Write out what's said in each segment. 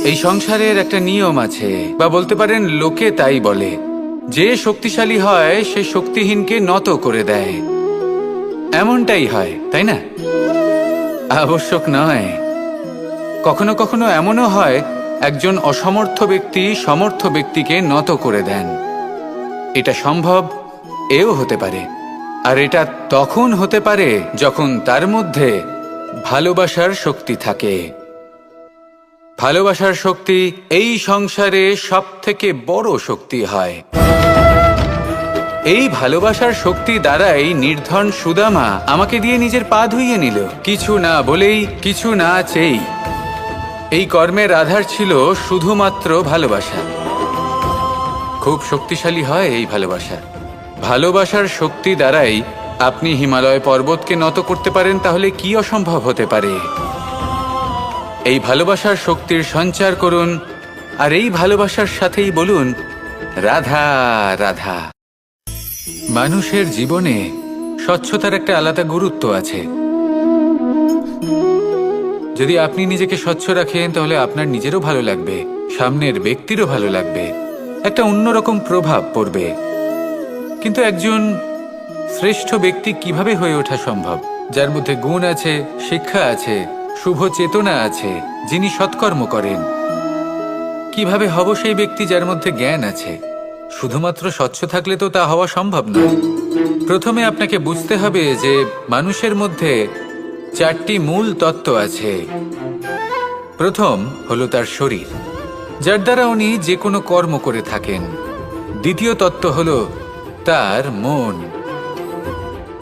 এই সংসারের একটা নিয়ম আছে, বা বলতে পারেন লোকে তাই বলে, যে শক্তিশালী হয় সে শক্তিহীনকে নত করে দেয়। এমনটাই হয়, তাই না? আবশ্যক নয়, কখনো কখনো এমনও হয় একজন অসমর্থ ব্যক্তি সমর্থ ব্যক্তিকে নত করে দেন। এটা সম্ভব, এও হতে পারে। আর এটা তখন হতে পারে যখন তার মধ্যে ভালোবাসার শক্তি থাকে। ভালোবাসার শক্তি এই সংসারে সবথেকে বড় শক্তি হয়। এই ভালোবাসার শক্তি দ্বারাই নির্ধন সুদামা আমাকে দিয়ে নিজের পা ধুইয়ে নিল, কিছু না বলেই, কিছু না চেয়েই। এই কর্মের আধার ছিল শুধুমাত্র ভালোবাসা। খুব শক্তিশালী হয় এই ভালোবাসা। ভালোবাসার শক্তি দ্বারাই আপনি হিমালয় পর্বতকে নত করতে পারেন, তাহলে কি অসম্ভব হতে পারে? এই ভালোবাসার শক্তির সঞ্চার করুন, আর এই ভালোবাসার সাথেই বলুন রাধা রাধা। মানুষের জীবনে স্বচ্ছতার একটা আলাদা গুরুত্ব আছে। যদি আপনি নিজেকে স্বচ্ছ রাখেন তাহলে আপনার নিজেরও ভালো লাগবে, সামনের ব্যক্তিরও ভালো লাগবে, একটা অন্যরকম প্রভাব পড়বে। কিন্তু একজন শ্রেষ্ঠ ব্যক্তি কিভাবে হয়ে ওঠা সম্ভব? যার মধ্যে গুণ আছে, শিক্ষা আছে, শুভ চেতনা আছে, যিনি সৎকর্ম করেন। কিভাবে হব সেই ব্যক্তি যার মধ্যে জ্ঞান আছে? শুধুমাত্র স্বচ্ছ থাকলে তো তা হওয়া সম্ভব নয়। প্রথমে আপনাকে বুঝতে হবে যে মানুষের মধ্যে চারটি মূল তত্ত্ব আছে। প্রথম হলো তার শরীর, যার দ্বারা উনি যে কোনো কর্ম করে থাকেন। দ্বিতীয় তত্ত্ব হলো তার মন,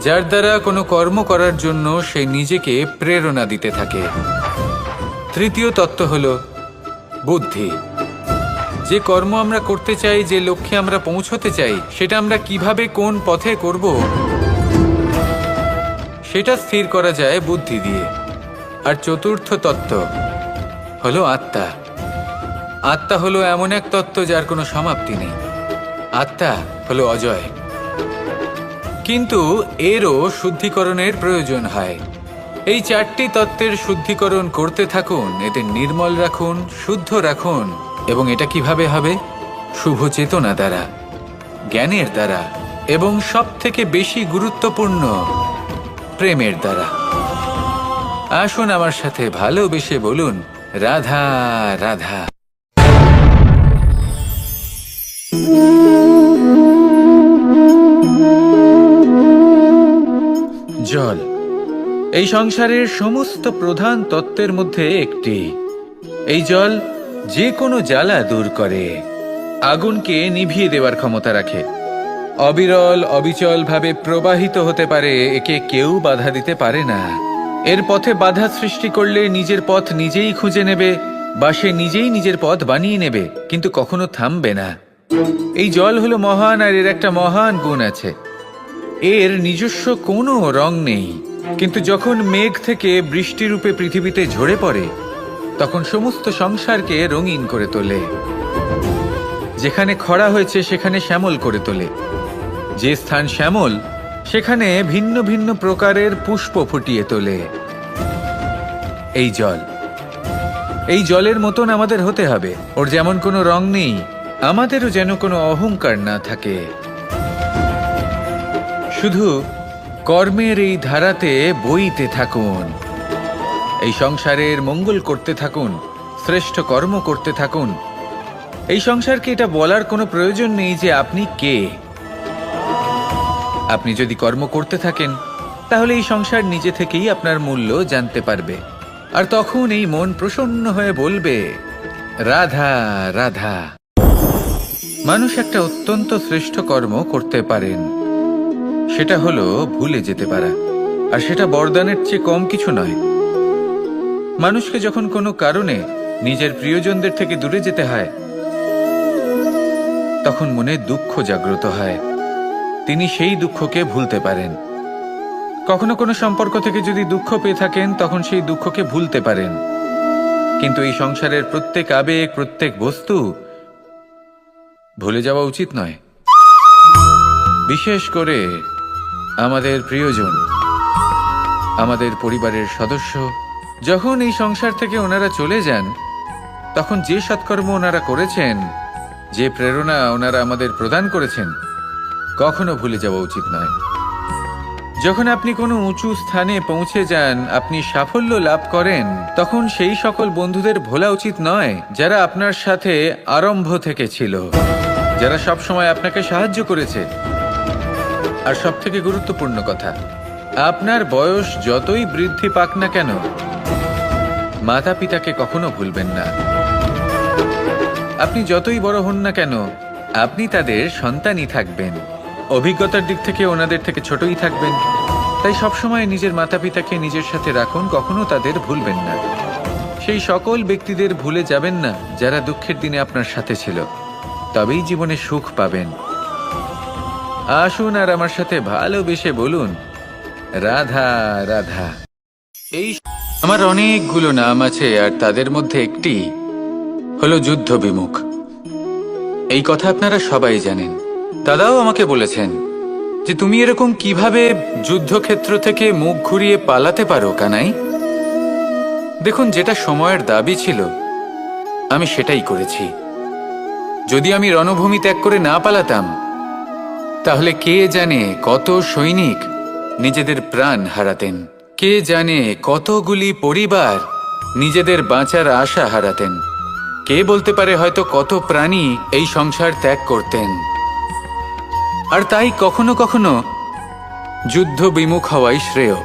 যার দ্বারা কোনো কর্ম করার জন্য সে নিজেকে প্রেরণা দিতে থাকে। তৃতীয় তত্ত্ব হলো বুদ্ধি, যে কর্ম আমরা করতে চাই, যে লক্ষ্যে আমরা পৌঁছতে চাই, সেটা আমরা কিভাবে কোন পথে করব সেটা স্থির করা যায় বুদ্ধি দিয়ে। আর চতুর্থ তত্ত্ব হলো আত্মা। আত্মা হলো এমন এক তত্ত্ব যার কোনো সমাপ্তি নেই। আত্মা হলো অজয়। কিন্তু এরও শুদ্ধিকরণের প্রয়োজন হয়। এই চারটি তত্ত্বের শুদ্ধিকরণ করতে থাকুন, এদের নির্মল রাখুন, শুদ্ধ রাখুন। এবং এটা কিভাবে হবে? শুভ চেতনা দ্বারা, জ্ঞানের দ্বারা, এবং সবথেকে বেশি গুরুত্বপূর্ণ প্রেমের দ্বারা। আসুন আমার সাথে ভালোবেসে বলুন রাধা রাধা। জল এই সংসারের সমস্ত প্রধান তত্ত্বের মধ্যে একটি। এই জল যে কোনো জ্বালা দূর করে, আগুনকে নিভিয়ে দেওয়ার ক্ষমতা রাখে, অবিরল অবিচল ভাবে প্রবাহিত হতে পারে, একে কেউ বাধা দিতে পারে না। এর পথে বাধা সৃষ্টি করলে নিজের পথ নিজেই খুঁজে নেবে, বা সে নিজেই নিজের পথ বানিয়ে নেবে, কিন্তু কখনো থামবে না। এই জল হলো মহান, আর এর একটা মহান গুণ আছে, এর নিজস্ব কোনো রং নেই। কিন্তু যখন মেঘ থেকে বৃষ্টিরূপে পৃথিবীতে ঝরে পড়ে, তখন সমস্ত সংসারকে রঙিন করে তোলে। যেখানে খরা হয়েছে সেখানে শ্যামল করে তোলে, যে স্থান শ্যামল সেখানে ভিন্ন ভিন্ন প্রকারের পুষ্প ফুটিয়ে তোলে। এই জল, এই জলের মতন আমাদের হতে হবে। ওর যেমন কোনো রং নেই, আমাদেরও যেন কোনো অহংকার না থাকে। শুধু কর্মের এই ধারাতে বইতে থাকুন, এই সংসারের মঙ্গল করতে থাকুন, শ্রেষ্ঠ কর্ম করতে থাকুন। এই সংসারকে এটা বলার কোনো প্রয়োজন নেই যে আপনি কে। আপনি যদি কর্ম করতে থাকেন তাহলে এই সংসার নিজে থেকেই আপনার মূল্য জানতে পারবে, আর তখন এই মন প্রসন্ন হয়ে বলবে রাধা রাধা। মানুষ একটা অত্যন্ত শ্রেষ্ঠ কর্ম করতে পারেন, সেটা হলো ভুলে যেতে পারা, আর সেটা বরদানের চেয়ে কম কিছু নয়। মানুষকে যখন কোনো কারণে নিজের প্রিয়জনদের থেকে দূরে যেতে হয়, তখন মনে দুঃখ জাগ্রত হয়, তিনি সেই দুঃখকে ভুলতে পারেন। কখনো কোনো সম্পর্ক থেকে যদি দুঃখ পেয়ে থাকেন, তখন সেই দুঃখকে ভুলতে পারেন। কিন্তু এই সংসারের প্রত্যেক আবেগ, প্রত্যেক বস্তু ভুলে যাওয়া উচিত নয়। বিশেষ করে আমাদের প্রিয়জন, আমাদের পরিবারের সদস্য, যখন এই সংসার থেকে ওনারা চলে যান, তখন যে সৎকর্ম ওনারা করেছেন, যে প্রেরণা ওনারা আমাদের প্রদান করেছেন, কখনো ভুলে যাওয়া উচিত নয়। যখন আপনি কোনো উঁচু স্থানে পৌঁছে যান, আপনি সাফল্য লাভ করেন, তখন সেই সকল বন্ধুদের ভোলা উচিত নয় যারা আপনার সাথে আরম্ভ থেকে ছিল, যারা সব সময় আপনাকে সাহায্য করেছে। আর সবথেকে গুরুত্বপূর্ণ কথা, আপনার বয়স যতই বৃদ্ধি পাক না কেন, মাতা পিতাকে কখনো ভুলবেন না। আপনি যতই বড় হন না কেন, আপনি তাদের সন্তানই থাকবেন। অভিজ্ঞতার দিক থেকে ওনাদের থেকে ছোটই থাকবেন। তাই সবসময় নিজের মাতা পিতাকে নিজের সাথে রাখুন, কখনো তাদের ভুলবেন না। সেই সকল ব্যক্তিদের ভুলে যাবেন না যারা দুঃখের দিনে আপনার সাথে ছিল, তবেই জীবনে সুখ পাবেন। আসুন আর আমার সাথে ভালোবেসে বলুন, রাধা রাধা। এই আমার অনেকগুলো নাম আছে, আর তাদের মধ্যে একটি হলো যুদ্ধ বিমুখ। এই কথা আপনারা সবাই জানেন। দাদাও আমাকে বলেছেন যে তুমি এরকম কিভাবে যুদ্ধক্ষেত্র থেকে মুখ ঘুরিয়ে পালাতে পারো কানাই। দেখুন, যেটা সময়ের দাবি ছিল আমি সেটাই করেছি। যদি আমি রণভূমি ত্যাগ করে না পালাতাম, তাহলে কে জানে কত সৈনিক নিজেদের প্রাণ হারাতেন, কে জানে কতগুলি পরিবার নিজেদের বাঁচার আশা হারাতেন, কে বলতে পারে হয়তো কত প্রাণী এই সংসার ত্যাগ করতেন। আর তাই কখনো কখনো যুদ্ধ বিমুখ হওয়াই শ্রেয়।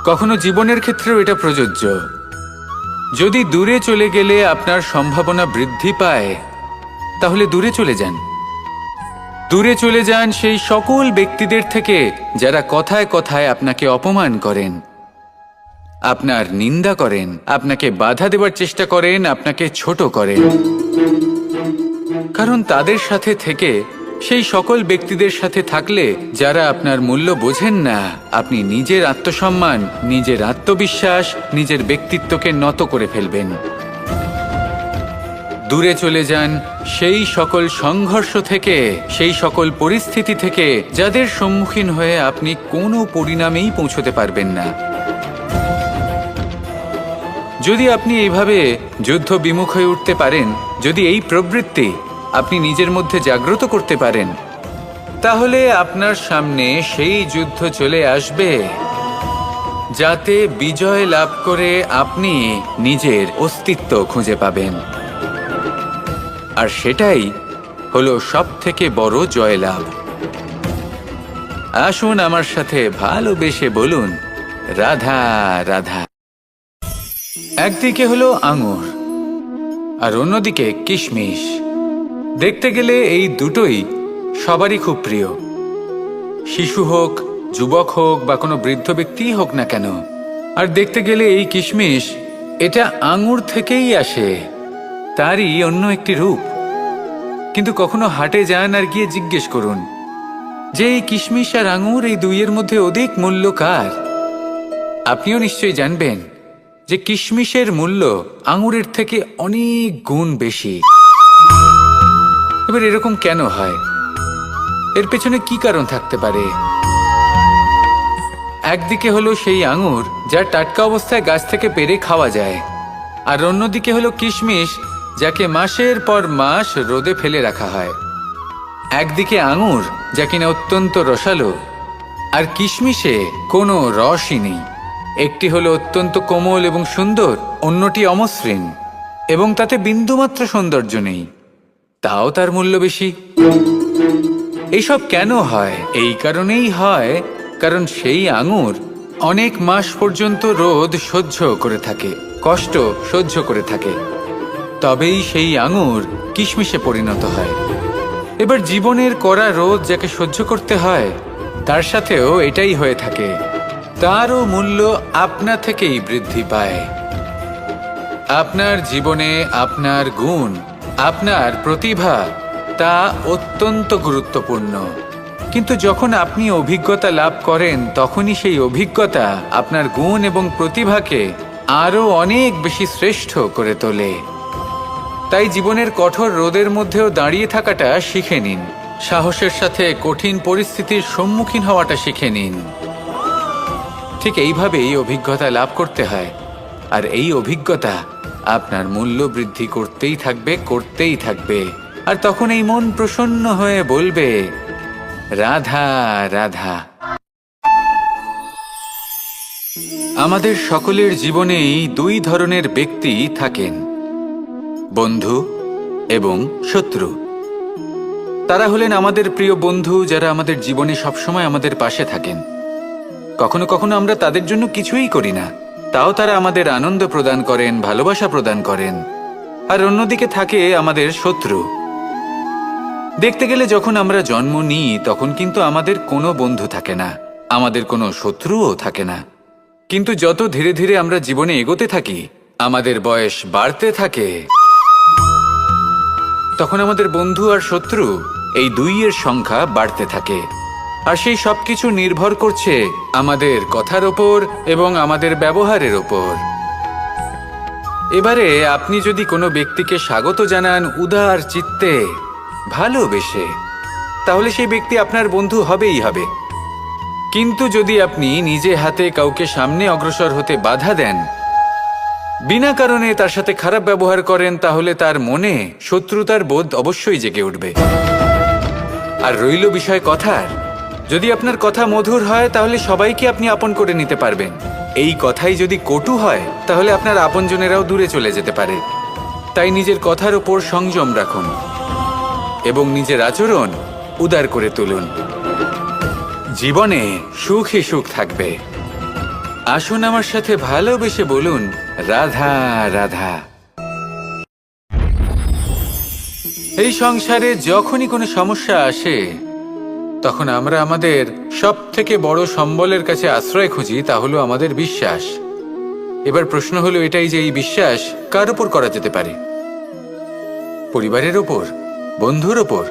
কখনো জীবনের ক্ষেত্রেও এটা প্রযোজ্য। যদি দূরে চলে গেলে আপনার সম্ভাবনা বৃদ্ধি পায়, তাহলে দূরে চলে যান। দূরে চলে যান সেই সকল ব্যক্তিদের থেকে যারা কথায় কথায় আপনাকে অপমান করেন, আপনার নিন্দা করেন, আপনাকে বাধা দেবার চেষ্টা করেন, আপনাকে ছোট করেন। কারণ তাদের সাথে থেকে, সেই সকল ব্যক্তিদের সাথে থাকলে যারা আপনার মূল্য বোঝেন না, আপনি নিজের আত্মসম্মান, নিজের আত্মবিশ্বাস, নিজের ব্যক্তিত্বকে নত করে ফেলবেন। দূরে চলে যান সেই সকল সংঘর্ষ থেকে, সেই সকল পরিস্থিতি থেকে যাদের সম্মুখীন হয়ে আপনি কোনো পরিণামেই পৌঁছতে পারবেন না। যদি আপনি এইভাবে যুদ্ধ বিমুখ হয়ে উঠতে পারেন, যদি এই প্রবৃত্তি আপনি নিজের মধ্যে জাগ্রত করতে পারেন, তাহলে আপনার সামনে সেই যুদ্ধ চলে আসবে যাতে বিজয় লাভ করে আপনি নিজের অস্তিত্ব খুঁজে পাবেন। আর সেটাই হলো সবথেকে বড় জয়লাভ। আসুন আমার সাথে ভালোবেসে বলুন, রাধা রাধা। একদিকে হলো আঙুর আর অন্যদিকে কিশমিশ। দেখতে গেলে এই দুটোই সবারই খুব প্রিয়। শিশু হোক, যুবক হোক বা কোনো বৃদ্ধ ব্যক্তিই হোক না কেন। আর দেখতে গেলে এই কিশমিশ, এটা আঙুর থেকেই আসে, তারই অন্য একটি রূপ। কিন্তু কখনো হাটে যান আর গিয়ে জিজ্ঞেস করুন যে এই কিশমিশ আর আঙুর, এই দুইয়ের মধ্যে অধিক মূল্য কার? আপনিও নিশ্চয়ই জানবেন যে কিশমিশের মূল্য আঙুরের থেকে অনেক গুণ বেশি। এবার এরকম কেন হয়? এর পেছনে কি কারণ থাকতে পারে? একদিকে হলো সেই আঙুর যা টাটকা অবস্থায় গাছ থেকে পেড়ে খাওয়া যায়, আর অন্যদিকে হলো কিশমিশ যাকে মাসের পর মাস রোদে ফেলে রাখা হয়। একদিকে আঙুর যা কিনা অত্যন্ত রসালো, আর কিশমিশে কোনো রসই নেই। একটি হলো অত্যন্ত কোমল এবং সুন্দর, অন্যটি অমসৃণ এবং তাতে বিন্দুমাত্র সৌন্দর্য নেই, তাও তার মূল্য বেশি। এইসব কেন হয়? এই কারণেই হয় কারণ সেই আঙুর অনেক মাস পর্যন্ত রোদ সহ্য করে থাকে, কষ্ট সহ্য করে থাকে, তবেই সেই আঙুর কিশমিশে পরিণত হয়। এবার জীবনের কড়া রোদ যাকে সহ্য করতে হয়, তার সাথেও এটাই হয়ে থাকে। তারও মূল্য আপনা থেকেই বৃদ্ধি পায়। আপনার জীবনে আপনার গুণ, আপনার প্রতিভা, তা অত্যন্ত গুরুত্বপূর্ণ। কিন্তু যখন আপনি অভিজ্ঞতা লাভ করেন, তখনই সেই অভিজ্ঞতা আপনার গুণ এবং প্রতিভাকে আরও অনেক বেশি শ্রেষ্ঠ করে তোলে। তাই জীবনের কঠোর রোদের মধ্যেও দাঁড়িয়ে থাকাটা শিখে নিন। সাহসের সাথে কঠিন পরিস্থিতির সম্মুখীন হওয়াটা শিখে নিন। ঠিক এইভাবেই অভিজ্ঞতা লাভ করতে হয়, আর এই অভিজ্ঞতা আপনার মূল্য বৃদ্ধি করতেই থাকবে। আর তখন এই মন প্রসন্ন হয়ে বলবে, রাধা রাধা। আমাদের সকলের জীবনেই দুই ধরনের ব্যক্তি থাকেন, বন্ধু এবং শত্রু। তারা হলেন আমাদের প্রিয় বন্ধু, যারা আমাদের জীবনে সবসময় আমাদের পাশে থাকেন। কখনো কখনো আমরা তাদের জন্য কিছুই করি না, তাও তারা আমাদের আনন্দ প্রদান করেন, ভালোবাসা প্রদান করেন। আর অন্যদিকে থাকে আমাদের শত্রু। দেখতে গেলে যখন আমরা জন্ম নিই তখন কিন্তু আমাদের কোনো বন্ধু থাকে না, আমাদের কোনো শত্রুও থাকে না। কিন্তু যত ধীরে ধীরে আমরা জীবনে এগোতে থাকি, আমাদের বয়স বাড়তে থাকে, তখন আমাদের বন্ধু আর শত্রু এই দুইয়ের সংখ্যা বাড়তে থাকে। আর সেই সবকিছু নির্ভর করছে আমাদের কথার ওপর এবং আমাদের ব্যবহারের ওপর। এবারে আপনি যদি কোনো ব্যক্তিকে স্বাগত জানান উদার চিত্তে, ভালোবেসে, তাহলে সেই ব্যক্তি আপনার বন্ধু হবেই হবে। কিন্তু যদি আপনি নিজে হাতে কাউকে সামনে অগ্রসর হতে বাধা দেন, বিনা কারণে তার সাথে খারাপ ব্যবহার করেন, তাহলে তার মনে শত্রুতার বোধ অবশ্যই জেগে উঠবে। আর রইল বিষয় কথার, যদি আপনার কথা মধুর হয় তাহলে সবাইকে আপনি আপন করে নিতে পারবেন। এই কথাই যদি কটু হয় তাহলে আপনার আপনজনেরাও দূরে চলে যেতে পারে। তাই নিজের কথার উপর সংযম রাখুন এবং নিজের আচরণ উদার করে তুলুন। জীবনে সুখই সুখ থাকবে। আসুন আমার সাথে ভালোবেসে বলুন, রাধা রাধা। এই সংসারে যখনই কোনো সমস্যা আসে তখন আমরা আমাদের সব থেকে বড় সম্বলের কাছে আশ্রয় খুঁজি, তা হলো আমাদের বিশ্বাস। এবার প্রশ্ন হলো এটাই যে এই বিশ্বাস কার উপর করা যেতে পারে? পরিবারের ওপর, বন্ধুর ওপর,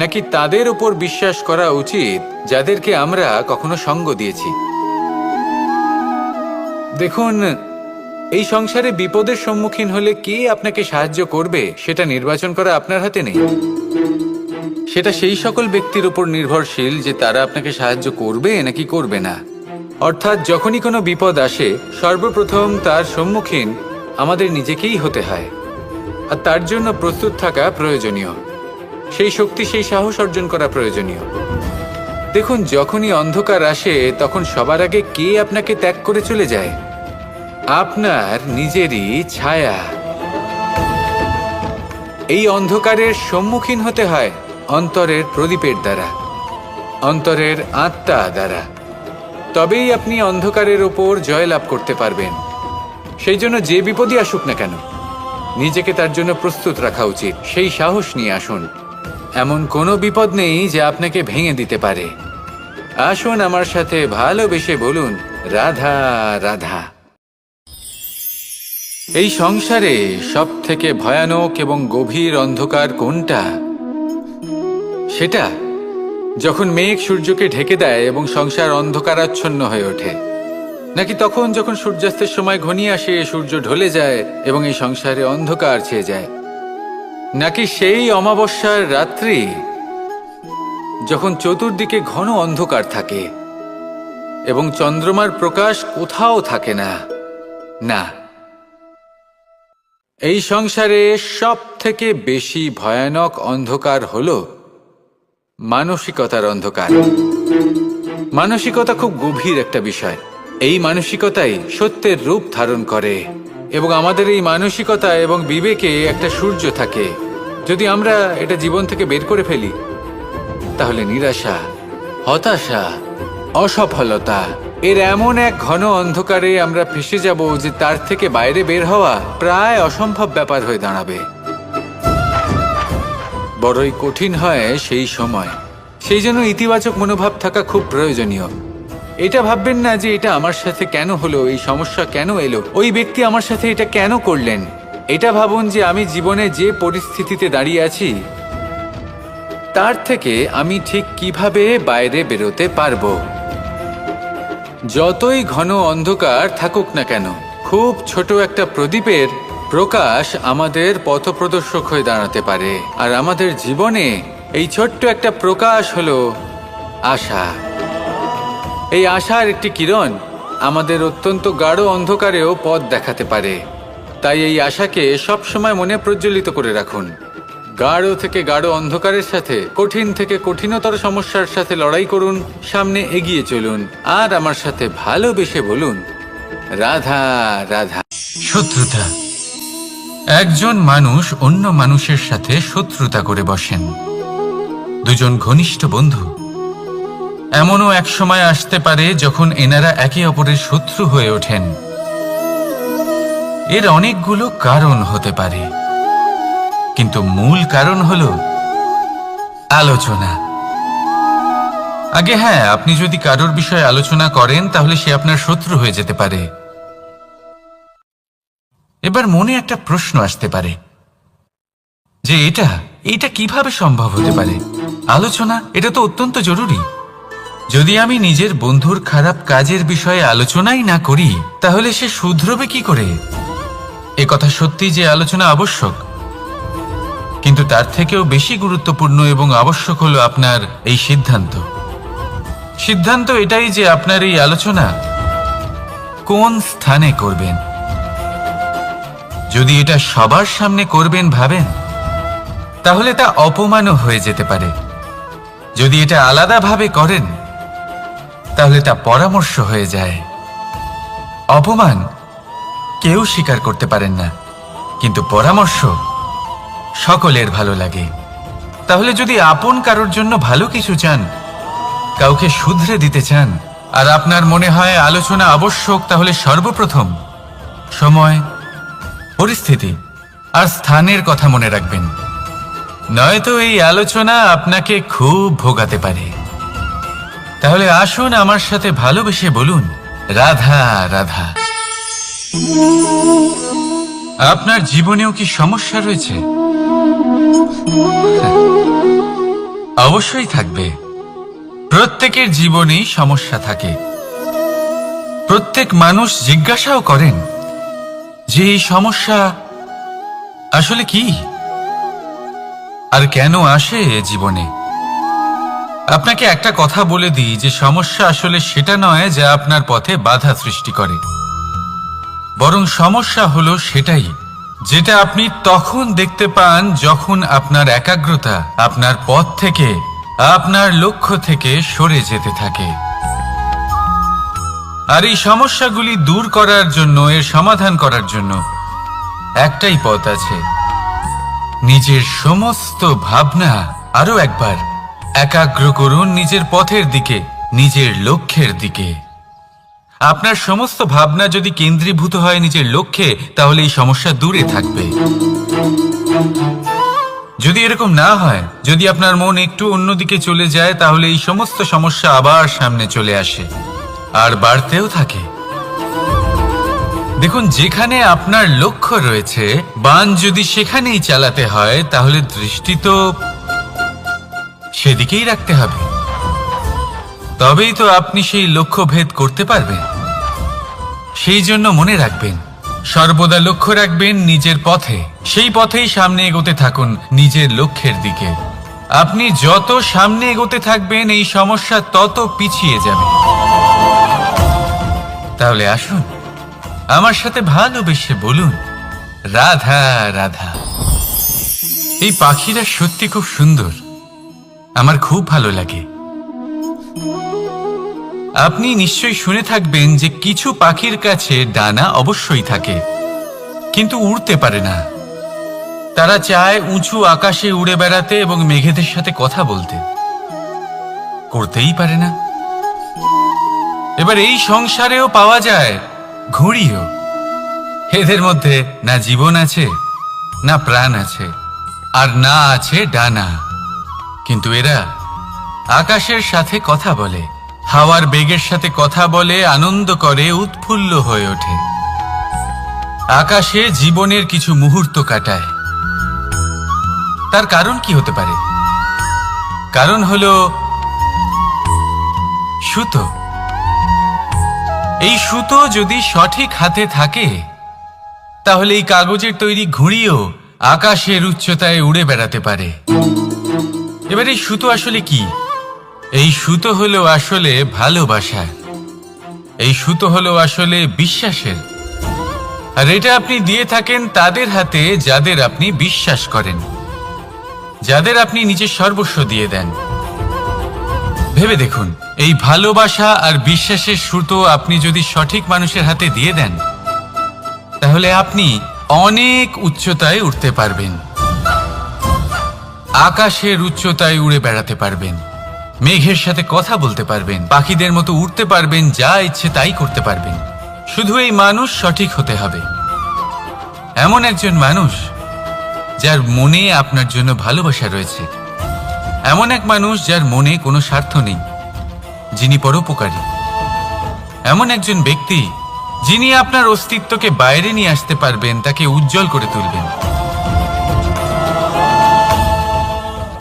নাকি তাদের ওপর বিশ্বাস করা উচিত যাদেরকে আমরা কখনো সঙ্গ দিয়েছি? দেখুন, এই সংসারে বিপদের সম্মুখীন হলে কে আপনাকে সাহায্য করবে সেটা নির্বাচন করা আপনার হাতে নেই। সেটা সেই সকল ব্যক্তির উপর নির্ভরশীল যে তারা আপনাকে সাহায্য করবে নাকি করবে না। অর্থাৎ যখনই কোনো বিপদ আসে সর্বপ্রথম তার সম্মুখীন আমাদের নিজেকেই হতে হয়, আর তার জন্য প্রস্তুত থাকা প্রয়োজনীয়। সেই শক্তি, সেই সাহস অর্জন করা প্রয়োজনীয়। দেখুন, যখনই অন্ধকার আসে তখন সবার আগে কে আপনাকে ত্যাগ করে চলে যায়? আপনার নিজেরই ছায়া। এই অন্ধকারের সম্মুখীন হতে হয় অন্তরের প্রদীপের দ্বারা, অন্তরের আত্মা দ্বারা। তবেই আপনি অন্ধকারের ওপর জয়লাভ করতে পারবেন। সেই জন্য যে বিপদই আসুক না কেন, নিজেকে তার জন্য প্রস্তুত রাখা উচিত। সেই সাহস নিয়ে আসুন। এমন কোনো বিপদ নেই যে আপনাকে ভেঙে দিতে পারে। আসুন আমার সাথে ভালোবেসে বলুন, রাধা রাধা। এই সংসারে সব থেকে ভয়ানক এবং গভীর অন্ধকার কোনটা? সেটা যখন মেঘ সূর্যকে ঢেকে দেয় এবং সংসার অন্ধকারাচ্ছন্ন হয়ে ওঠে, নাকি তখন যখন সূর্যাস্তের সময় ঘনিয়ে আসে, সূর্য ঢলে যায় এবং এই সংসারে অন্ধকার ছেয়ে যায়, নাকি সেই অমাবস্যার রাত্রি যখন চতুর্দিকে ঘন অন্ধকার থাকে এবং চন্দ্রমার প্রকাশ কোথাও থাকে না? না, এই সংসারে সব থেকে বেশি ভয়ানক অন্ধকার হলো মানসিকতার অন্ধকার। মানসিকতা খুব গভীর একটা বিষয়। এই মানসিকতাই সত্যের রূপ ধারণ করে এবং আমাদের এই মানসিকতা এবং বিবেকে একটা সূর্য থাকে। যদি আমরা এটা জীবন থেকে বের করে ফেলি তাহলে নিরাশা, হতাশা, অসফলতা এর এমন এক ঘন অন্ধকারে আমরা ফেসে যাব যে তার থেকে বাইরে বের হওয়া প্রায় অসম্ভব ব্যাপার হয়ে দাঁড়াবে। বড়ই কঠিন হয় সেই সময়। সেই জন্য ইতিবাচক মনোভাব থাকা খুব প্রয়োজনীয়। এটা ভাববেন না যে এটা আমার সাথে কেন হলো, এই সমস্যা কেন এলো, ওই ব্যক্তি আমার সাথে এটা কেন করলেন। এটা ভাবুন যে আমি জীবনে যে পরিস্থিতিতে দাঁড়িয়ে আছি তার থেকে আমি ঠিক কিভাবে বাইরে বেরোতে পারবো। যতই ঘন অন্ধকার থাকুক না কেন, খুব ছোট একটা প্রদীপের প্রকাশ আমাদের পথপ্রদর্শক হয়ে দাঁড়াতে পারে আর আমাদের জীবনে এই ছোট্ট একটা প্রকাশ হলো আশা। এই আশার একটি কিরণ আমাদের অত্যন্ত গাঢ় অন্ধকারেও পথ দেখাতে পারে। তাই এই আশাকে সবসময় মনে প্রজ্বলিত করে রাখুন। গাঢ় থেকে গাঢ় অন্ধকারের সাথে, কঠিন থেকে কঠিনতর সমস্যার সাথে লড়াই করুন, সামনে এগিয়ে চলুন, আর আমার সাথে ভালোবেসে বলুন, রাধা রাধা। শত্রুতা। একজন মানুষ অন্য মানুষের সাথে শত্রুতা করে বসেন। দুজন ঘনিষ্ঠ বন্ধু, এমনও এক সময় আসতে পারে যখন এনারা একে অপরের শত্রু হয়ে ওঠেন। এর অনেকগুলো কারণ হতে পারে, কিন্তু মূল কারণ হলো আলোচনা। আগে হ্যাঁ, আপনি যদি কারোর বিষয়ে আলোচনা করেন তাহলে সে আপনার শত্রু হয়ে যেতে পারে। এবার মনে একটা প্রশ্ন আসতে পারে যে এটা কিভাবে সম্ভব হতে পারে? আলোচনা, এটা তো অত্যন্ত জরুরি। যদি আমি নিজের বন্ধুর খারাপ কাজের বিষয়ে আলোচনাই না করি তাহলে সে শুধরবে কি করে? এ কথা সত্যি যে আলোচনা আবশ্যক, কিন্তু তার থেকেও বেশি গুরুত্বপূর্ণ এবং আবশ্যক হলো আপনার এই সিদ্ধান্ত এটাই যে আপনার এই আলোচনা কোন স্থানে করবেন। যদি এটা সবার সামনে করবেন ভাবেন, তাহলে তা অপমানও হয়ে যেতে পারে। যদি এটা আলাদাভাবে করেন তাহলে তা পরামর্শ হয়ে যায়। অপমান কেউ স্বীকার করতে পারেন না, কিন্তু পরামর্শ সকলের ভালো লাগে। তাহলে যদি আপন কারোর জন্য ভালো কিছু চান, কাউকে শুধরে দিতে চান, আর আপনার মনে হয় আলোচনা আবশ্যক, তাহলে সর্বপ্রথম সময়, পরিস্থিতি আর স্থানের কথা মনে রাখবেন। নয়তো এই আলোচনা আপনাকে খুব ভোগাতে পারে। তাহলে আসুন আমার সাথে ভালোবেসে বলুন, রাধা রাধা। আপনার জীবনেও কি সমস্যা রয়েছে? অবশ্যই থাকবে। প্রত্যেকের জীবনেই সমস্যা থাকে। প্রত্যেক মানুষ জিজ্ঞাসাও করেন যে এই সমস্যা আসলে কি আর কেন আসে জীবনে। আপনাকে একটা কথা বলে দিই যে সমস্যা আসলে সেটা নয় যা আপনার পথে বাধা সৃষ্টি করে, বরং সমস্যা হলো সেটাই যেটা আপনি তখন দেখতে পান যখন আপনার একাগ্রতা আপনার পথ থেকে, আপনার লক্ষ্য থেকে সরে যেতে থাকে। আর এই সমস্যাগুলি দূর করার জন্য, এর সমাধান করার জন্য একটাই পথ আছে। নিজের সমস্ত ভাবনা আরো একবার একাগ্র করুন নিজের পথের দিকে, নিজের লক্ষ্যের দিকে। আপনার সমস্ত ভাবনা যদি কেন্দ্রীভূত হয় নিজের লক্ষ্যে, তাহলে এই সমস্যা দূরে থাকবে। যদি এরকম না হয়, যদি আপনার মন একটু অন্যদিকে চলে যায়, তাহলে এই সমস্ত সমস্যা আবার সামনে চলে আসে আর বাড়তেও থাকে। দেখুন, যেখানে আপনার লক্ষ্য রয়েছে, বান যদি সেখানেই চালাতে হয়, তাহলে দৃষ্টি তো সেদিকেই রাখতে হবে। তবেই তো আপনি সেই লক্ষ্য ভেদ করতে পারবেন। সেই জন্য মনে রাখবেন, সর্বদা লক্ষ্য রাখবেন নিজের পথে, সেই পথেই সামনে এগোতে থাকুন নিজের লক্ষ্যের দিকে। আপনি যত সামনে এগোতে থাকবেন এই সমস্যা তত পিছিয়ে যাবে। তাহলে আসুন আমার সাথে ভালোবেসে বলুন, রাধা রাধা। এই পাখিরা সত্যি খুব সুন্দর, আমার খুব ভালো লাগে। আপনি নিশ্চয়ই শুনে থাকবেন যে কিছু পাখির কাছে ডানা অবশ্যই থাকে, কিন্তু উড়তে পারে না। তারা চায় উঁচু আকাশে উড়ে বেড়াতে এবং মেঘেদের সাথে কথা বলতে, করতেই পারে না। এবার এই সংসারেও পাওয়া যায় ঘুড়িও। এদের মধ্যে না জীবন আছে, না প্রাণ আছে, আর না আছে ডানা, কিন্তু এরা আকাশের সাথে কথা বলে, হাওয়ার বেগের সাথে কথা বলে, আনন্দ করে, উৎফুল্ল হয়ে ওঠে। আকাশে জীবনের কিছু মুহূর্ত কাটায়। তার কারণ কি হতে পারে? কারণ হলো সুতো। এই সুতো যদি সঠিক হাতে থাকে, তাহলে এই কাগজের তৈরি ঘুড়িও আকাশের উচ্চতায় উড়ে বেড়াতে পারে। এবার এই সুতো আসলে কি? এই সুতো হলো আসলে ভালোবাসা, এই সুতো হলো আসলে বিশ্বাসের। আর এটা আপনি দিয়ে থাকেন তাদের হাতে যাদের আপনি বিশ্বাস করেন, যাদের আপনি নিজের সর্বস্ব দিয়ে দেন। ভেবে দেখুন, এই ভালোবাসা আর বিশ্বাসের সুতো আপনি যদি সঠিক মানুষের হাতে দিয়ে দেন, তাহলে আপনি অনেক উচ্চতায় উঠতে পারবেন, আকাশের উচ্চতায় উড়ে বেড়াতে পারবেন, মেঘের সাথে কথা বলতে পারবেন, পাখিদের মতো উড়তে পারবেন, যা ইচ্ছে তাই করতে পারবেন। শুধু এই মানুষ সঠিক হতে হবে, এমন একজন মানুষ যার মনে আপনার জন্য ভালোবাসা রয়েছে, এমন এক মানুষ যার মনে কোনো স্বার্থ নেই, যিনি পরোপকারী, এমন একজন ব্যক্তি যিনি আপনার অস্তিত্বকে বাইরে নিয়ে আসতে পারবেন, তাকে উজ্জ্বল করে তুলবেন।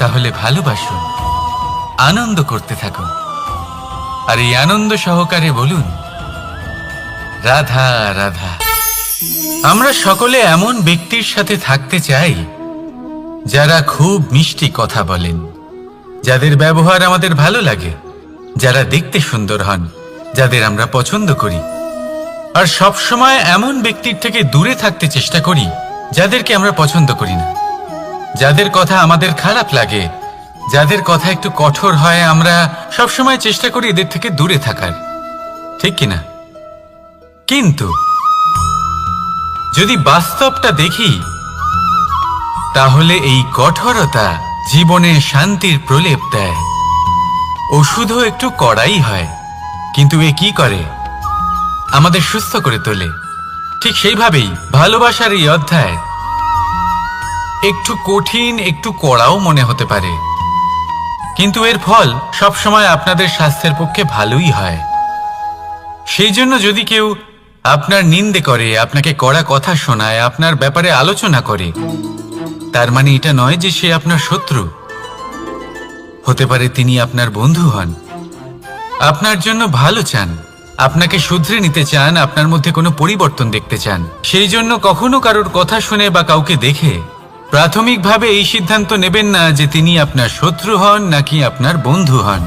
তাহলে ভালোবাসুন, আনন্দ করতে থাকুন, আর এই আনন্দ সহকারে বলুন, রাধা রাধা। আমরা সকলে এমন ব্যক্তির সাথে থাকতে চাই যারা খুব মিষ্টি কথা বলেন, যাদের ব্যবহার আমাদের ভালো লাগে, যারা দেখতে সুন্দর হন, যাদের আমরা পছন্দ করি। আর সব সময় এমন ব্যক্তির থেকে দূরে থাকতে চেষ্টা করি যাদেরকে আমরা পছন্দ করি না, যাদের কথা আমাদের খারাপ লাগে, যাদের কথা একটু কঠোর হয়। আমরা সব সময় চেষ্টা করি এদের থেকে দূরে থাকার, ঠিক কিনা? কিন্তু যদি বাস্তবটা দেখি, তাহলে এই কঠোরতা জীবনে শান্তির প্রলেপ দেয়। ওষুধও একটু কড়াই হয়, কিন্তু এ কি করে? আমাদের সুস্থ করে তোলে। ঠিক সেইভাবেই ভালোবাসার এই অধ্যায় একটু কঠিন, একটু কড়াও মনে হতে পারে, কিন্তু এর ফল সবসময় আপনাদের স্বাস্থ্যের পক্ষে ভালোই হয়। সেই জন্য যদি কেউ আপনার নিন্দে করে, আপনাকে কড়া কথা শোনায়, আপনার ব্যাপারে আলোচনা করে, তার মানে এটা নয় যে সে আপনার শত্রু। হতে পারে তিনি আপনার বন্ধু হন, আপনার জন্য ভালো চান, আপনাকে শুধরে নিতে চান, আপনার মধ্যে কোনো পরিবর্তন দেখতে চান। সেই জন্য কখনো কারোর কথা শুনে বা কাউকে দেখে প্রাথমিকভাবে এই সিদ্ধান্ত নেবেন না যে তিনি আপনার শত্রু হন নাকি আপনার বন্ধু হন।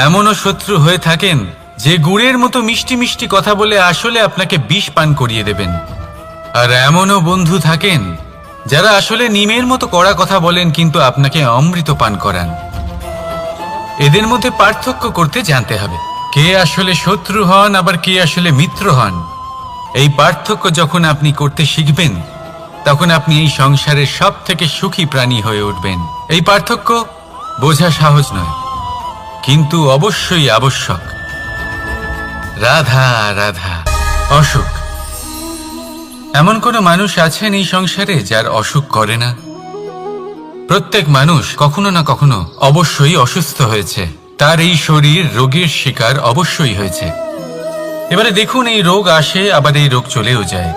এমনও শত্রু হয়ে থাকেন যে গুড়ের মতো মিষ্টি মিষ্টি কথা বলে আসলে আপনাকে বিষ পান করিয়ে দেবেন। আর এমনও বন্ধু থাকেন যারা আসলে নিমের মতো কড়া কথা বলেন কিন্তু আপনাকে অমৃত পান করান। এদের মধ্যে পার্থক্য করতে জানতে হবে, কে আসলে শত্রু হন আবার কে আসলে মিত্র হন। এই পার্থক্য যখন আপনি করতে শিখবেন, তখন আপনি এই সংসারের সব থেকে সুখী প্রাণী হয়ে উঠবেন। এই পার্থক্য বোঝা সহজ নয়, কিন্তু অবশ্যই আবশ্যক। রাধা রাধা। অসুখ। এমন কোনো মানুষ আছেন এই সংসারে যার অসুখ করে না? প্রত্যেক মানুষ কখনো না কখনো অবশ্যই অসুস্থ হয়েছে, তার এই শরীর রোগের শিকার অবশ্যই হয়েছে। এবারে দেখুন, এই রোগ আসে, আবার এই রোগ চলেও যায়,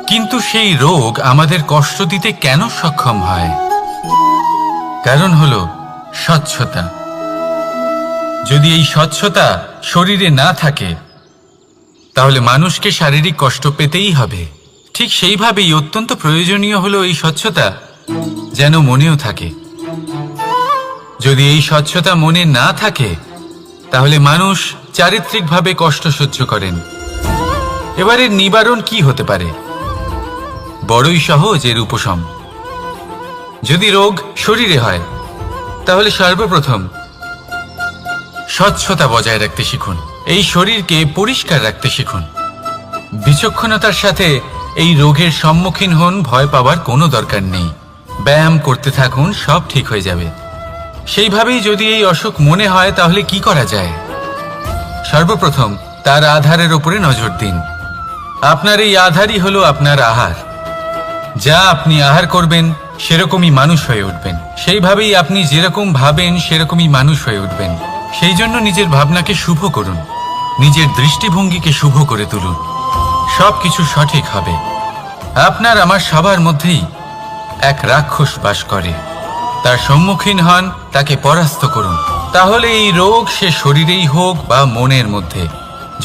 কিন্তু সেই রোগ আমাদের কষ্ট দিতে কেন সক্ষম হয়? কারণ হলো স্বচ্ছতা। যদি এই স্বচ্ছতা শরীরে না থাকে, তাহলে মানুষকে শারীরিক কষ্ট পেতেই হবে। ঠিক সেইভাবেই অত্যন্ত প্রয়োজনীয় হলো এই স্বচ্ছতা যেন মনেও থাকে। যদি এই স্বচ্ছতা মনে না থাকে, তাহলে মানুষ চারিত্রিকভাবে কষ্ট সহ্য করেন। এবারে নিবারণ কি হতে পারে? বড়ই সহজ এর উপশম। যদি রোগ শরীরে হয়, তাহলে সর্বপ্রথম স্বচ্ছতা বজায় রাখতে শিখুন, এই শরীরকে পরিষ্কার রাখতে শিখুন। বিচক্ষণতার সাথে এই রোগের সম্মুখীন হন, ভয় পাওয়ার কোনো দরকার নেই। ব্যায়াম করতে থাকুন, সব ঠিক হয়ে যাবে। সেইভাবেই যদি এই অসুখ মনে হয়, তাহলে কি করা যায়? সর্বপ্রথম তার আধারের উপরে নজর দিন। আপনার এই আধারই হলো আপনার আহার। যা আপনি আহার করবেন সেরকমই মানুষ হয়ে উঠবেন। সেইভাবেই আপনি যেরকম ভাবেন সেরকমই মানুষ হয়ে উঠবেন। সেই জন্য নিজের ভাবনাকে শুভ করুন, নিজের দৃষ্টিভঙ্গিকে শুভ করে তুলুন, সব কিছু সঠিক হবে। আপনার আমার সবার মধ্যেই এক রাক্ষস বাস করে, তার সম্মুখীন হন, তাকে পরাস্ত করুন। তাহলে এই রোগ সে শরীরেই হোক বা মনের মধ্যে,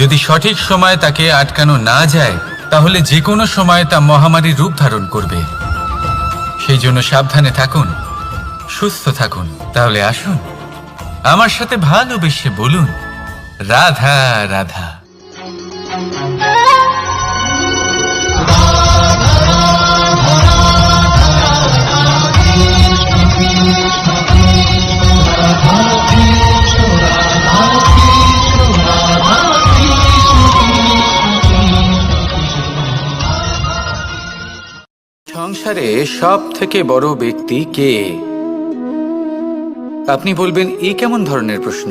যদি সঠিক সময় তাকে আটকানো না যায়, তাহলে যে কোনো সময় তা মহামারীর রূপ ধারণ করবে। সেই জন্য সাবধানে থাকুন, সুস্থ থাকুন। তাহলে আসুন আমার সাথে ভালোবেসে বলুন, রাধা রাধা। সংসারে সব থেকে বড় ব্যক্তি কে? আপনি বলবেন, এ কেমন ধরনের প্রশ্ন?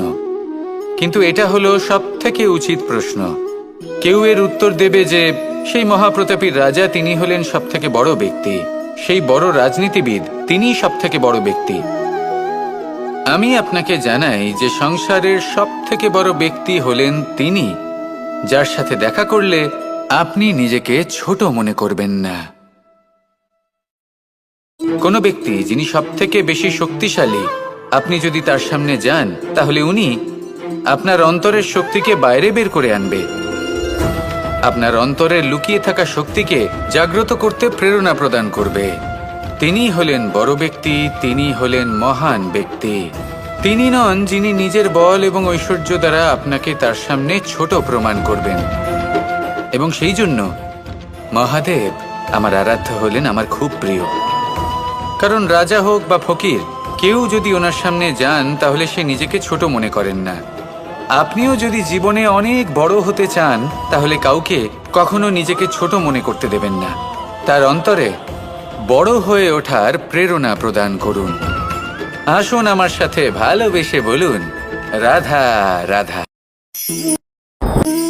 কিন্তু এটা হলো সব থেকে উচিত প্রশ্ন। কেউ এর উত্তর দেবে যে সেই মহাপ্রতাপী রাজা, তিনি হলেন সব থেকে বড় ব্যক্তি, সেই বড় রাজনীতিবিদ, তিনিই সব থেকে বড় ব্যক্তি। আমি আপনাকে জানাই যে সংসারের সব থেকে বড় ব্যক্তি হলেন তিনি, যার সাথে দেখা করলে আপনি নিজেকে ছোট মনে করবেন না। কোনো ব্যক্তি যিনি সব থেকে বেশি শক্তিশালী, আপনি যদি তার সামনে যান তাহলে উনি আপনার অন্তরের শক্তিকে বাইরে বের করে আনবে, আপনার অন্তরের লুকিয়ে থাকা শক্তিকে জাগ্রত করতে প্রেরণা প্রদান করবে। তিনি হলেন বড় ব্যক্তি, তিনি হলেন মহান ব্যক্তি। তিনি নন যিনি নিজের বল এবং ঐশ্বর্য দ্বারা আপনাকে তার সামনে ছোট প্রমাণ করবেন। এবং সেই জন্য মহাদেব আমার আরাধ্য হলেন আমার খুব প্রিয়। কারণ রাজা হোক বা ফকির, কেউ যদি ওনার সামনে যান তাহলে সে নিজেকে ছোট মনে করেন না। আপনিও যদি জীবনে অনেক বড় হতে চান তাহলে কাউকে কখনো নিজেকে ছোট মনে করতে দেবেন না। তার অন্তরে বড় হয়ে ওঠার প্রেরণা প্রদান করুন। আসুন আমার সাথে ভালোবেসে বলুন, রাধা রাধা।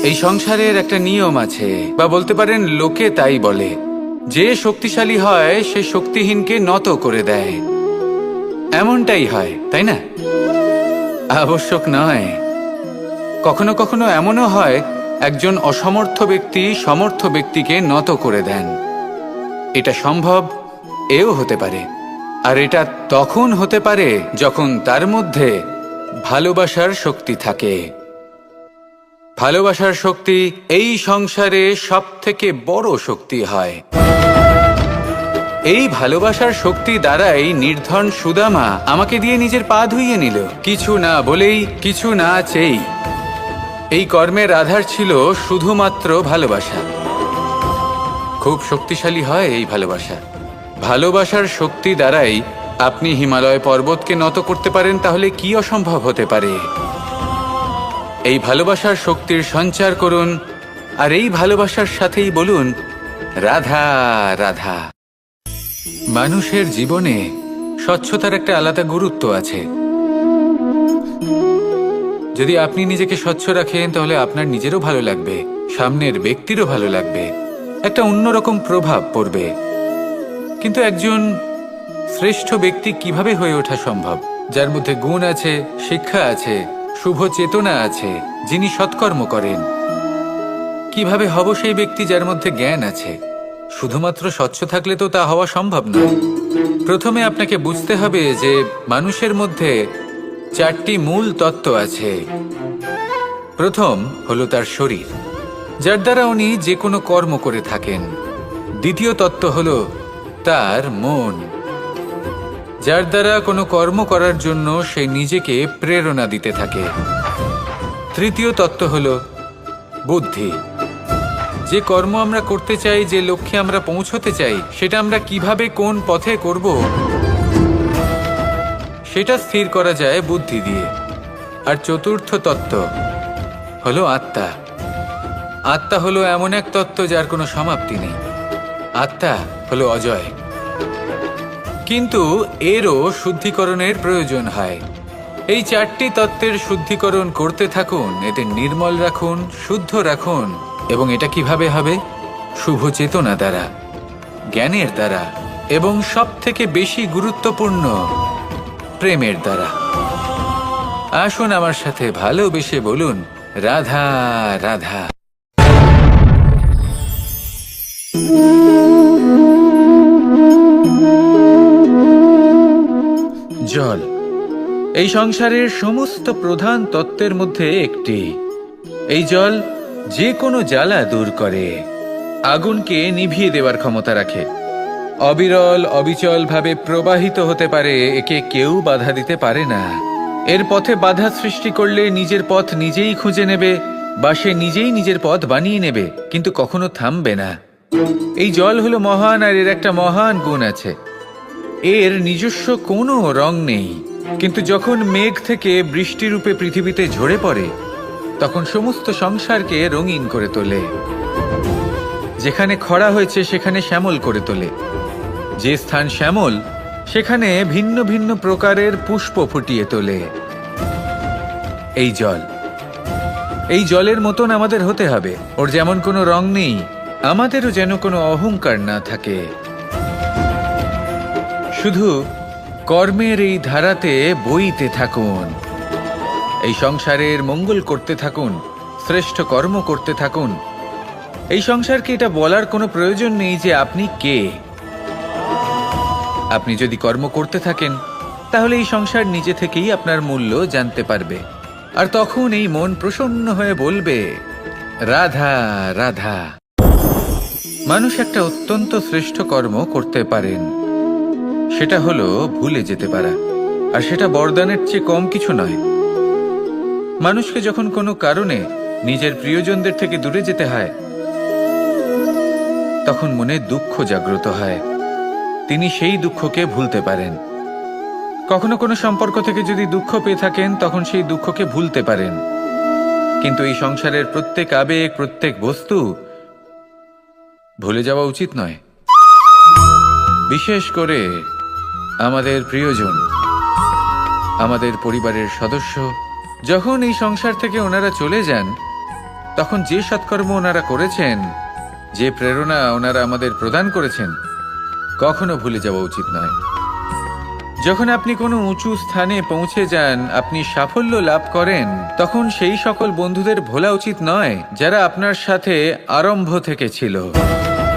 এই সংসারের একটা নিয়ম আছে, বা বলতে পারেন লোকে তাই বলে, যে শক্তিশালী হয় সে শক্তিহীনকে নত করে দেয়। এমনটাই হয়, তাই না? আবশ্যক নয়। কখনো কখনো এমনও হয় একজন অসমর্থ ব্যক্তি সমর্থ ব্যক্তিকে নত করে দেন। এটা সম্ভব, এও হতে পারে। আর এটা তখন হতে পারে যখন তার মধ্যে ভালোবাসার শক্তি থাকে। ভালোবাসার শক্তি এই সংসারে সব থেকে বড় শক্তি হয়। এই ভালোবাসার শক্তি দ্বারাই নির্ধন সুদামা আমাকে দিয়ে নিজের পা ধুইয়ে নিল, কিছু না বলেই, কিছু না চেয়েই। এই কর্মের আধার ছিল শুধুমাত্র ভালোবাসা। খুব শক্তিশালী হয় এই ভালোবাসা। ভালোবাসার শক্তি দ্বারাই আপনি হিমালয় পর্বতকে নত করতে পারেন, তাহলে কি অসম্ভব হতে পারে? এই ভালোবাসার শক্তির সঞ্চার করুন, আর এই ভালোবাসার সাথেই বলুন, রাধা রাধা। মানুষের জীবনে স্বচ্ছতার একটা আলাদা গুরুত্ব আছে। যদি আপনি নিজেকে স্বচ্ছ রাখেন তাহলে আপনার নিজেরও ভালো লাগবে, সামনের ব্যক্তিরও ভালো লাগবে, একটা অন্যরকম প্রভাব পড়বে। কিন্তু একজন শ্রেষ্ঠ ব্যক্তি কিভাবে হয়ে ওঠা সম্ভব? যার মধ্যে গুণ আছে, শিক্ষা আছে, শুভ চেতনা আছে, যিনি সৎকর্ম করেন। কিভাবে হব সেই ব্যক্তি যার মধ্যে জ্ঞান আছে? শুধুমাত্র স্বচ্ছ থাকলে তো তা হওয়া সম্ভব নয়। প্রথমে আপনাকে বুঝতে হবে যে মানুষের মধ্যে 4টি মূল তত্ত্ব আছে। প্রথম হলো তার শরীর, যার দ্বারা উনি যে কোনো কর্ম করে থাকেন। দ্বিতীয় তত্ত্ব হলো তার মন, যার দ্বারা কোনো কর্ম করার জন্য সে নিজেকে প্রেরণা দিতে থাকে। তৃতীয় তত্ত্ব হলো বুদ্ধি, যে কর্ম আমরা করতে চাই, যে লক্ষ্যে আমরা পৌঁছতে চাই, সেটা আমরা কিভাবে কোন পথে করব সেটা স্থির করা যায় বুদ্ধি দিয়ে। আর চতুর্থ তত্ত্ব হলো আত্মা। আত্মা হলো এমন এক তত্ত্ব যার কোনো সমাপ্তি নেই। আত্মা হলো অজয়। কিন্তু এরও শুদ্ধিকরণের প্রয়োজন হয়। এই 4টি তত্ত্বের শুদ্ধিকরণ করতে থাকুন, এদের নির্মল রাখুন, শুদ্ধ রাখুন। এবং এটা কিভাবে হবে? শুভ চেতনা দ্বারা, জ্ঞানের দ্বারা, এবং সব থেকে বেশি গুরুত্বপূর্ণ প্রেমের দ্বারা। আসুন আমার সাথে ভালোবেসে বলুন, রাধা রাধা। জল এই সংসারের সমস্ত প্রধান তত্ত্বের মধ্যে একটি। এই জল যে কোনো জ্বালা দূর করে, আগুনকে নিভিয়ে দেওয়ার ক্ষমতা রাখে। অবিরল অবিচল ভাবে প্রবাহিত হতে পারে, একে কেউ বাধা দিতে পারে না। এর পথে বাধা সৃষ্টি করলে নিজের পথ নিজেই খুঁজে নেবে বা সে নিজেই নিজের পথ বানিয়ে নেবে, কিন্তু কখনো থামবে না। এই জল হলো মহান, আর এর একটা মহান গুণ আছে, এর নিজস্ব কোনো রং নেই। কিন্তু যখন মেঘ থেকে বৃষ্টি রূপে পৃথিবীতে ঝরে পড়ে, তখন সমস্ত সংসারকে রঙিন করে তোলে। যেখানে খরা হয়েছে সেখানে শ্যামল করে তোলে, যে স্থান শ্যামল সেখানে ভিন্ন ভিন্ন প্রকারের পুষ্প ফুটিয়ে তোলে। এই জলের মতন আমাদের হতে হবে। ওর যেমন কোনো রং নেই, আমাদেরও যেন কোনো অহংকার না থাকে। শুধু কর্মের এই ধারাতে বইতে থাকুন, এই সংসারের মঙ্গল করতে থাকুন, শ্রেষ্ঠ কর্ম করতে থাকুন। এই সংসারকে এটা বলার কোনো প্রয়োজন নেই যে আপনি কে। আপনি যদি কর্ম করতে থাকেন, তাহলে এই সংসার নিজে থেকেই আপনার মূল্য জানতে পারবে। আর তখন এই মন প্রসন্ন হয়ে বলবে, রাধা রাধা। মানুষ একটা অত্যন্ত শ্রেষ্ঠ কর্ম করতে পারেন, সেটা হলো ভুলে যেতে পারা। আর সেটা বরদানের চেয়ে কম কিছু নয়। মানুষকে যখন কোনো কারণে নিজের প্রিয়জনদের থেকে দূরে যেতে হয়, তখন মনে দুঃখ জাগ্রত হয়, তিনি সেই দুঃখকে ভুলতে পারেন। কখনো কোনো সম্পর্ক থেকে যদি দুঃখ পেয়ে থাকেন, তখন সেই দুঃখকে ভুলতে পারেন। কিন্তু এই সংসারের প্রত্যেক আবেগ, প্রত্যেক বস্তু ভুলে যাওয়া উচিত নয়। বিশেষ করে আমাদের প্রিয়জন, আমাদের পরিবারের সদস্য, যখন এই সংসার থেকে ওনারা চলে যান, তখন যে সৎকর্ম ওনারা করেছেন, যে প্রেরণা ওনারা আমাদের প্রদান করেছেন, কখনো ভুলে যাওয়া উচিত নয়। যখন আপনি কোনো উঁচু স্থানে পৌঁছে যান, আপনি সাফল্য লাভ করেন, তখন সেই সকল বন্ধুদের ভোলা উচিত নয় যারা আপনার সাথে আরম্ভ থেকে ছিল,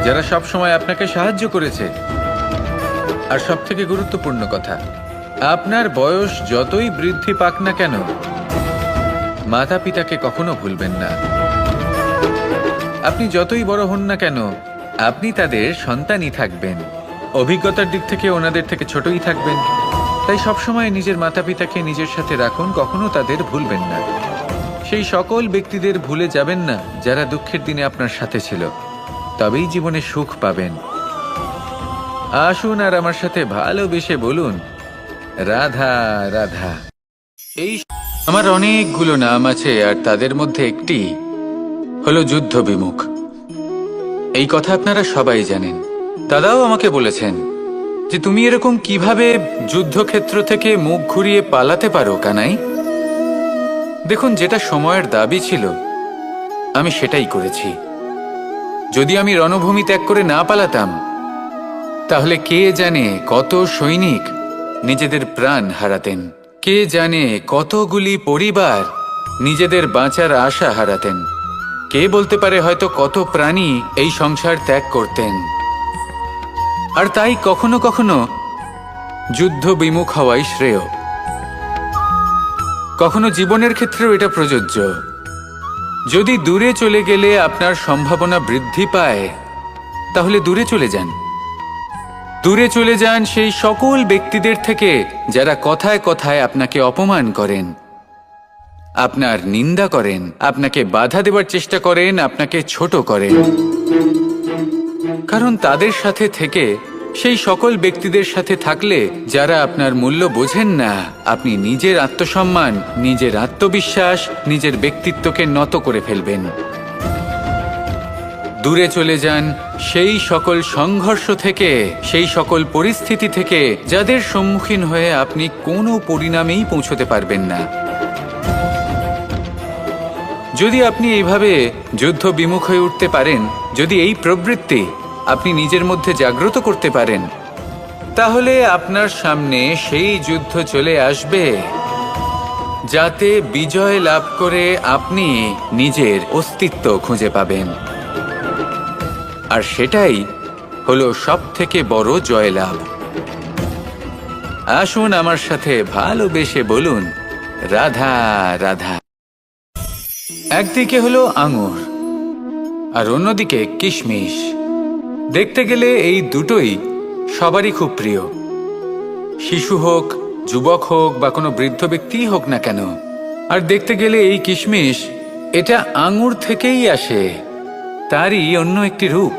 যারা সব সময় আপনাকে সাহায্য করেছে। আর সব থেকে গুরুত্বপূর্ণ কথা, আপনার বয়স যতই বৃদ্ধি পাক না কেন, মাতা পিতাকে কখনো ভুলবেন না। আপনি যতই বড় হন না কেন, আপনি তাদের সন্তানই থাকবেন। অভিজ্ঞতার দিক থেকে ওনাদের থেকে ছোটই থাকবেন। তাই সবসময় নিজের মাতা পিতাকে নিজের সাথে রাখুন, কখনো তাদের ভুলবেন না। সেই সকল ব্যক্তিদের ভুলে যাবেন না যারা দুঃখের দিনে আপনার সাথে ছিল, তবেই জীবনে সুখ পাবেন। আসুন আর আমার সাথে ভালোবেসে বলুন, রাধা রাধা। এই আমার অনেকগুলো নাম আছে, আর তাদের মধ্যে একটি হলো যুদ্ধ বিমুখ। এই কথা আপনারা সবাই জানেন। দাদাও আমাকে বলেছেন যে তুমি এরকম কিভাবে যুদ্ধক্ষেত্র থেকে মুখ ঘুরিয়ে পালাতে পারো কানাই। দেখুন, যেটা সময়ের দাবি ছিল আমি সেটাই করেছি। যদি আমি রণভূমি ত্যাগ করে না পালাতাম, তাহলে কে জানে কত সৈনিক নিজেদের প্রাণ হারাতেন, কে জানে কতগুলি পরিবার নিজেদের বাঁচার আশা হারাতেন, কে বলতে পারে হয়তো কত প্রাণী এই সংসার ত্যাগ করতেন। আর তাই কখনো কখনো যুদ্ধ বিমুখ হওয়াই শ্রেয়। কখনো জীবনের ক্ষেত্রেও এটা প্রযোজ্য। যদি দূরে চলে গেলে আপনার সম্ভাবনা বৃদ্ধি পায়, তাহলে দূরে চলে যান। দূরে চলে যান সেই সকল ব্যক্তিদের থেকে যারা কথায় কথায় আপনাকে অপমান করেন, আপনার নিন্দা করেন, আপনাকে বাধা দেবার চেষ্টা করেন, আপনাকে ছোট করেন। কারণ তাদের সাথে থেকে, সেই সকল ব্যক্তিদের সাথে থাকলে যারা আপনার মূল্য বোঝেন না, আপনি নিজের আত্মসম্মান, নিজের আত্মবিশ্বাস, নিজের ব্যক্তিত্বকে নত করে ফেলবেন। দূরে চলে যান সেই সকল সংঘর্ষ থেকে, সেই সকল পরিস্থিতি থেকে যাদের সম্মুখীন হয়ে আপনি কোনো পরিণামেই পৌঁছতে পারবেন না। যদি আপনি এইভাবে যুদ্ধ বিমুখ হয়ে উঠতে পারেন, যদি এই প্রবৃত্তি আপনি নিজের মধ্যে জাগ্রত করতে পারেন, তাহলে আপনার সামনে সেই যুদ্ধ চলে আসবে যাতে বিজয় লাভ করে আপনি নিজের অস্তিত্ব খুঁজে পাবেন। আর সেটাই হলো সবথেকে বড় জয়লাভ। আসুন আমার সাথে ভালোবেসে বলুন, রাধা রাধা। একদিকে হলো আঙুর আর অন্যদিকে কিশমিশ। দেখতে গেলে এই দুটোই সবারই খুব প্রিয়, শিশু হোক, যুবক হোক বা কোনো বৃদ্ধ ব্যক্তিই হোক না কেন। আর দেখতে গেলে এই কিশমিশ, এটা আঙুর থেকেই আসে, তারই অন্য একটি রূপ।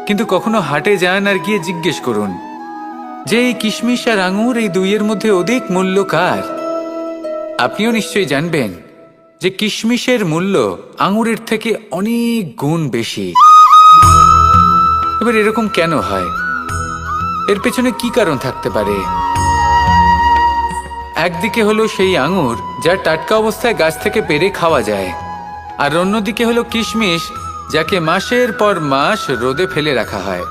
কিন্তু কখনো হাটে যান আর গিয়ে জিজ্ঞেস করুন যে এই কিশমিশ আর আঙুর, এই দুইয়ের মধ্যে অধিক মূল্য কার? আপনিও নিশ্চয়ই জানবেন যে কিশমিশের মূল্য আঙুরের থেকে অনেক গুণ বেশি। এবার এরকম কেন হয়? এর পেছনে কি কারণ থাকতে পারে? একদিকে হলো সেই আঙুর যা টাটকা অবস্থায় গাছ থেকে পেড়ে খাওয়া যায়, আর অন্যদিকে হলো কিশমিশ যাকে মাসের পর মাস রোদে ফেলে রাখা হয়।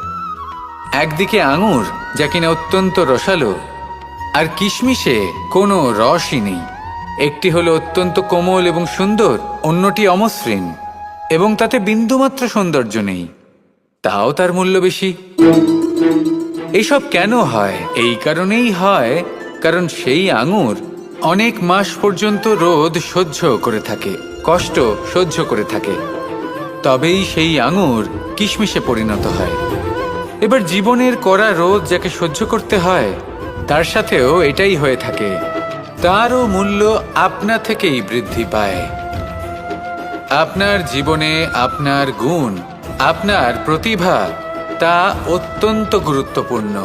একদিকে আঙুর যা কিনা অত্যন্ত রসালো, আর কিশমিশে কোনো রসই নেই। একটি হলো অত্যন্ত কোমল এবং সুন্দর, অন্যটি অমসৃণ এবং তাতে বিন্দুমাত্র সৌন্দর্য নেই, তাও তার মূল্য বেশি। এইসব কেন হয়? এই কারণেই হয় কারণ সেই আঙুর অনেক মাস পর্যন্ত রোদ সহ্য করে থাকে, কষ্ট সহ্য করে থাকে, তবেই সেই আঙুর কিশমিশে পরিণত হয়। এবার জীবনের কড়া রোদ যাকে সহ্য করতে হয়, তার সাথেও এটাই হয়ে থাকে, তারও মূল্য আপনা থেকেই বৃদ্ধি পায়। আপনার জীবনে আপনার গুণ, আপনার প্রতিভা, তা অত্যন্ত গুরুত্বপূর্ণ।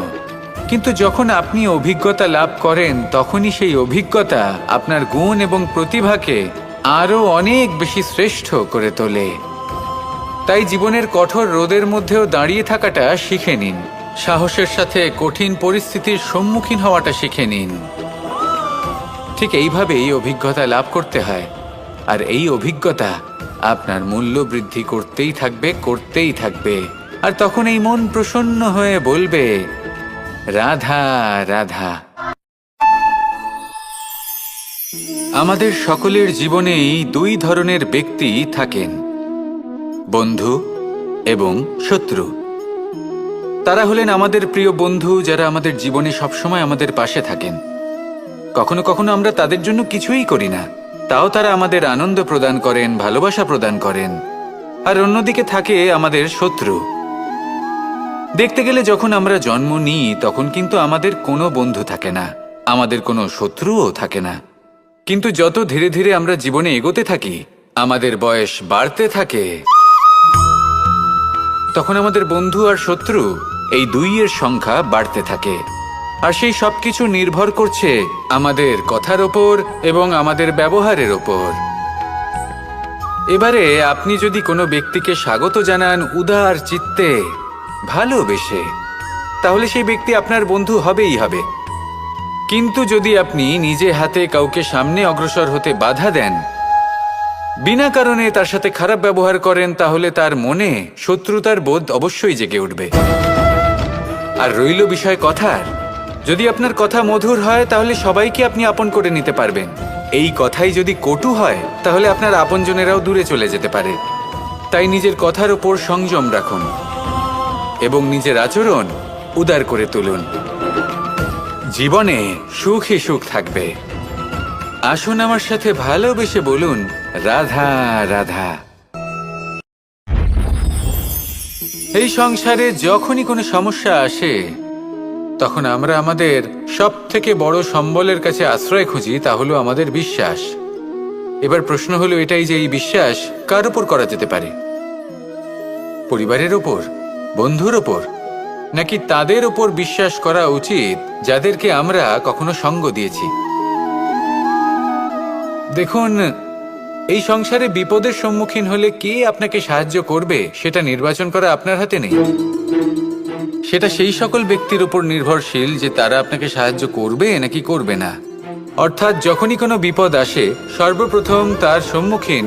কিন্তু যখন আপনি অভিজ্ঞতা লাভ করেন, তখনই সেই অভিজ্ঞতা আপনার গুণ এবং প্রতিভাকে আরও অনেক বেশি শ্রেষ্ঠ করে তোলে। তাই জীবনের কঠোর রোদের মধ্যেও দাঁড়িয়ে থাকাটা শিখে নিন, সাহসের সাথে কঠিন পরিস্থিতির সম্মুখীন হওয়াটা শিখে নিন। ঠিক এইভাবেই অভিজ্ঞতা লাভ করতে হয়, আর এই অভিজ্ঞতা আপনার মূল্য বৃদ্ধি করতেই থাকবে, করতেই থাকবে। আর তখন এই মন প্রসন্ন হয়ে বলবে, রাধা রাধা। আমাদের সকলের জীবনেই দুই ধরনের ব্যক্তি থাকেন, বন্ধু এবং শত্রু। তারা হলেন আমাদের প্রিয় বন্ধু, যারা আমাদের জীবনে সবসময় আমাদের পাশে থাকেন। কখনো কখনো আমরা তাদের জন্য কিছুই করি না, তাও তারা আমাদের আনন্দ প্রদান করেন, ভালোবাসা প্রদান করেন। আর অন্যদিকে থাকে আমাদের শত্রু। দেখতে গেলে যখন আমরা জন্ম নিই, তখন কিন্তু আমাদের কোনো বন্ধু থাকে না, আমাদের কোনো শত্রুও থাকে না। কিন্তু যত ধীরে ধীরে আমরা জীবনে এগোতে থাকি, আমাদের বয়স বাড়তে থাকে, তখন আমাদের বন্ধু আর শত্রু এই দুইয়ের সংখ্যা বাড়তে থাকে। আর সেই সবকিছু নির্ভর করছে আমাদের কথার ওপর এবং আমাদের ব্যবহারের ওপর। এবারে আপনি যদি কোনো ব্যক্তিকে স্বাগত জানান উদার চিত্তে, ভালোবেসে, তাহলে সেই ব্যক্তি আপনার বন্ধু হবেই হবে। কিন্তু যদি আপনি নিজে হাতে কাউকে সামনে অগ্রসর হতে বাধা দেন, বিনা কারণে তার সাথে খারাপ ব্যবহার করেন, তাহলে তার মনে শত্রুতার বোধ অবশ্যই জেগে উঠবে। আর রইল বিষয় কথার, যদি আপনার কথা মধুর হয়, তাহলে সবাইকে আপনি আপন করে নিতে পারবেন। এই কথাই যদি কটু হয়, তাহলে আপনার আপনজনেরাও দূরে চলে যেতে পারে। তাই নিজের কথার ওপর সংযম রাখুন এবং নিজের আচরণ উদার করে তুলুন। জীবনে সুখই সুখ থাকবে। আসুন আমার সাথে ভালোবেসে বলুন, রাধা রাধা। এই সংসারে যখনই কোনো সমস্যা আসে, তখন আমরা আমাদের সব থেকে বড় সম্বলের কাছে আশ্রয় খুঁজি, তা হলো আমাদের বিশ্বাস। এবার প্রশ্ন হলো এটাই যে এই বিশ্বাস কার ওপর করা যেতে পারে? পরিবারের ওপর, বন্ধুর ওপর, নাকি তাদের ওপর বিশ্বাস করা উচিত যাদেরকে আমরা কখনো সঙ্গ দিয়েছি? দেখুন, এই সংসারে বিপদের সম্মুখীন হলে কে আপনাকে সাহায্য করবে সেটা নির্বাচন করা আপনার হাতে নেই। সেটা সেই সকল ব্যক্তির উপর নির্ভরশীল যে তারা আপনাকে সাহায্য করবে নাকি করবে না। অর্থাৎ যখনই কোনো বিপদ আসে, সর্বপ্রথম তার সম্মুখীন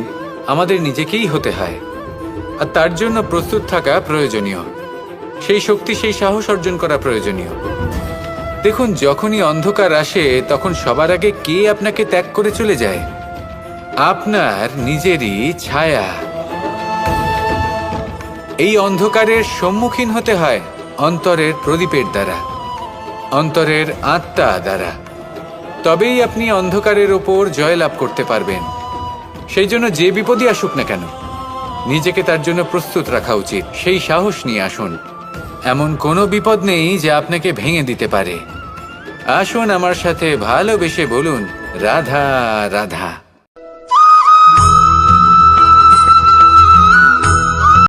আমাদের নিজেকেই হতে হয়, আর তার জন্য প্রস্তুত থাকা প্রয়োজনীয়। সেই শক্তি, সেই সাহস অর্জন করা প্রয়োজনীয়। দেখুন, যখনই অন্ধকার আসে, তখন সবার আগে কে আপনাকে ত্যাগ করে চলে যায়? আপনার নিজেরই ছায়া। এই অন্ধকারের সম্মুখীন হতে হয় অন্তরের প্রদীপের দ্বারা, অন্তরের আত্মা দ্বারা। তবেই আপনি অন্ধকারের ওপর জয়লাভ করতে পারবেন। সেই জন্য যে বিপদই আসুক না কেন, নিজেকে তার জন্য প্রস্তুত রাখা উচিত। সেই সাহস নিয়ে আসুন এমন কোনো বিপদ নেই যে আপনাকে ভেঙে দিতে পারে। আসুন আমার সাথে ভালোবেসে বলুন, রাধা রাধা।